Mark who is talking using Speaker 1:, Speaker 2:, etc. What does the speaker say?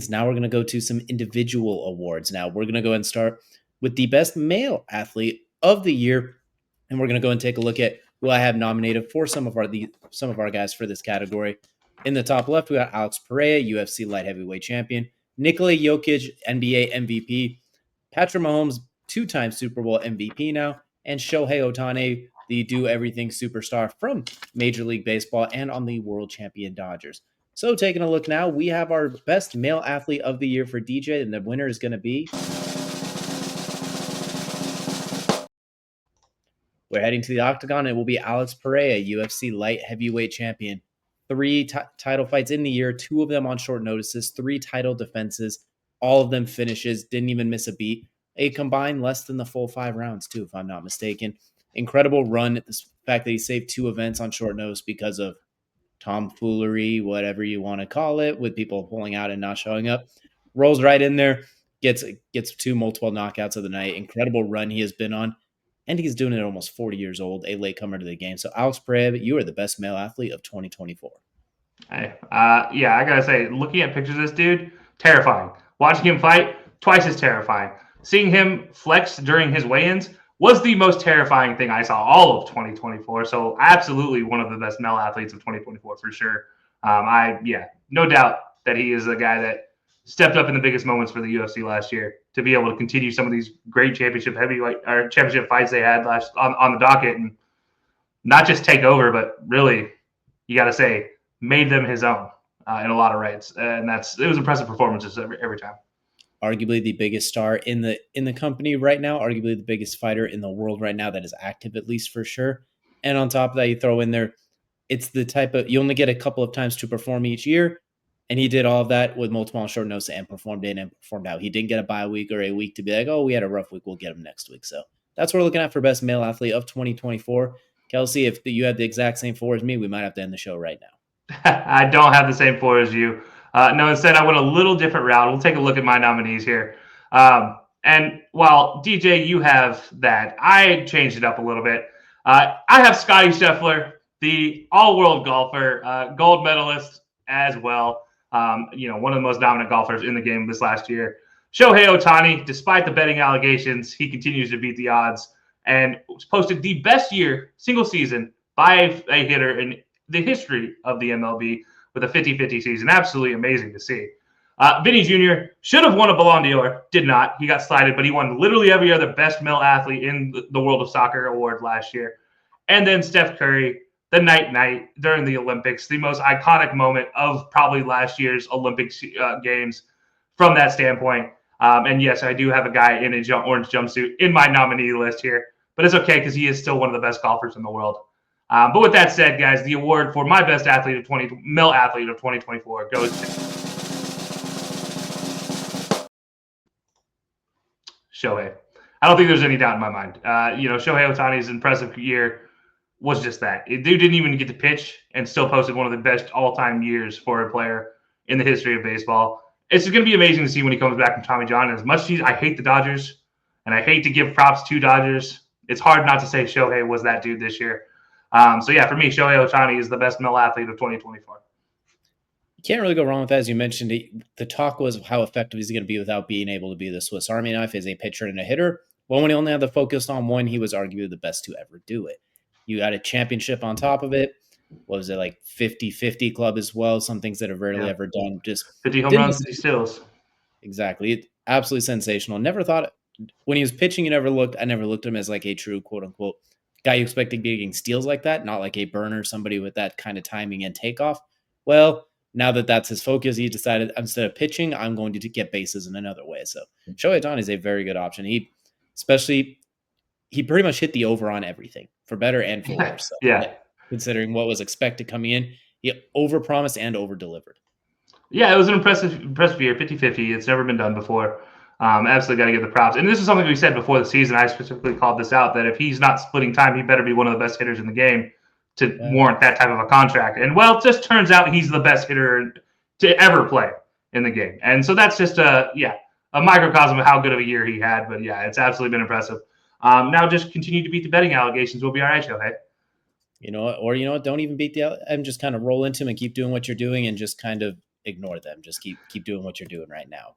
Speaker 1: Now we're going to go to some individual awards. Now we're going to go and start with the best male athlete of the year, and we're going to go and take a look at who I have nominated for some of our guys for this category. In the top left, we got Alex Pereira, UFC light heavyweight champion; Nikola Jokic, NBA MVP; Patrick Mahomes, two-time Super Bowl MVP now; and Shohei Ohtani, the do-everything superstar from Major League Baseball and on the world champion Dodgers. So taking a look now, we have our best male athlete of the year for DJ, and the winner is going to be... We're heading to the octagon. It will be Alex Pereira, UFC light heavyweight champion. 3 title fights in the year, 2 of them on short notices, 3 title defenses, all of them finishes, didn't even miss a beat. A combined less than the full 5 rounds, too, if I'm not mistaken. Incredible run. The fact that he saved 2 events on short notice because of tomfoolery, whatever you want to call it, with people pulling out and not showing up. Rolls right in there, gets 2 multiple knockouts of the night. Incredible run he has been on. And he's doing it at almost 40 years old, a latecomer to the game. So, Alex Pereira, you are the best male athlete of 2024.
Speaker 2: Hey, yeah, I got to say, looking at pictures of this dude, terrifying. Watching him fight, twice as terrifying. Seeing him flex during his weigh-ins was the most terrifying thing I saw all of 2024. So, absolutely one of the best male athletes of 2024 for sure. No doubt that he is a guy that stepped up in the biggest moments for the UFC last year to be able to continue some of these great championship fights they had last on the docket, and not just take over, but really, you got to say, made them his own in a lot of rights, and it was impressive performances every time.
Speaker 1: Arguably the biggest star in the company right now, arguably the biggest fighter in the world right now that is active, at least for sure. And on top of that, you throw in there, it's the type of, you only get a couple of times to perform each year. And he did all of that with multiple on short notice and performed in and performed out. He didn't get a bye week or a week to be like, oh, we had a rough week, we'll get him next week. So that's what we're looking at for best male athlete of 2024. Kelcey, if you had the exact same 4 as me, we might have to end the show right now.
Speaker 2: I don't have the same 4 as you. No, instead, I went a little different route. We'll take a look at my nominees here. And while, DJ, you have that, I changed it up a little bit. I have Scottie Scheffler, the all-world golfer, gold medalist as well. One of the most dominant golfers in the game this last year. Shohei Ohtani, despite the betting allegations, he continues to beat the odds and posted the best single season by a hitter in the history of the MLB with a 50-50 season. Absolutely amazing to see. Vinny Jr. should have won a Ballon d'Or, did not. He got slighted, but he won literally every other best male athlete in the World of Soccer award last year. And then Steph Curry, the night during the Olympics, the most iconic moment of probably last year's Olympics games from that standpoint. And yes, I do have a guy in an orange jumpsuit in my nominee list here, but it's okay because he is still one of the best golfers in the world. But with that said, guys, the award for my best male athlete of 2024 goes to Shohei. I don't think there's any doubt in my mind. Shohei Ohtani's impressive year was just that. Dude didn't even get to pitch and still posted one of the best all-time years for a player in the history of baseball. It's going to be amazing to see when he comes back from Tommy John. As much as I hate the Dodgers, and I hate to give props to Dodgers, it's hard not to say Shohei was that dude this year. For me, Shohei Ohtani is the best male athlete of 2024.
Speaker 1: You can't really go wrong with that. As you mentioned, the talk was of how effective he's going to be without being able to be the Swiss Army knife as a pitcher and a hitter. Well, when he only had the focus on one, he was arguably the best to ever do it. You got a championship on top of it. What was it, like 50-50 club as well? Some things that are rarely ever done. Just
Speaker 2: 50 home runs, 50 steals.
Speaker 1: Exactly. Absolutely sensational. Never thought, when he was pitching, I never looked at him as like a true quote-unquote guy you expect to be getting steals like that, not like a burner, somebody with that kind of timing and takeoff. Well, now that that's his focus, he decided instead of pitching, I'm going to get bases in another way. So Shohei Ohtani is a very good option. He pretty much hit the over on everything, for better and for worse. So, considering what was expected coming in, he overpromised and over-delivered.
Speaker 2: Yeah, it was an impressive year, 50-50. It's never been done before. Absolutely got to give the props. And this is something we said before the season. I specifically called this out, that if he's not splitting time, he better be one of the best hitters in the game to warrant that type of a contract. And, well, it just turns out he's the best hitter to ever play in the game. And so that's just a microcosm of how good of a year he had. But, yeah, it's absolutely been impressive. Now just continue to beat the betting allegations. We'll be all right, Shohei.
Speaker 1: You know what? Don't even beat and just kind of roll into him and keep doing what you're doing and just kind of ignore them. Just keep doing what you're doing right now.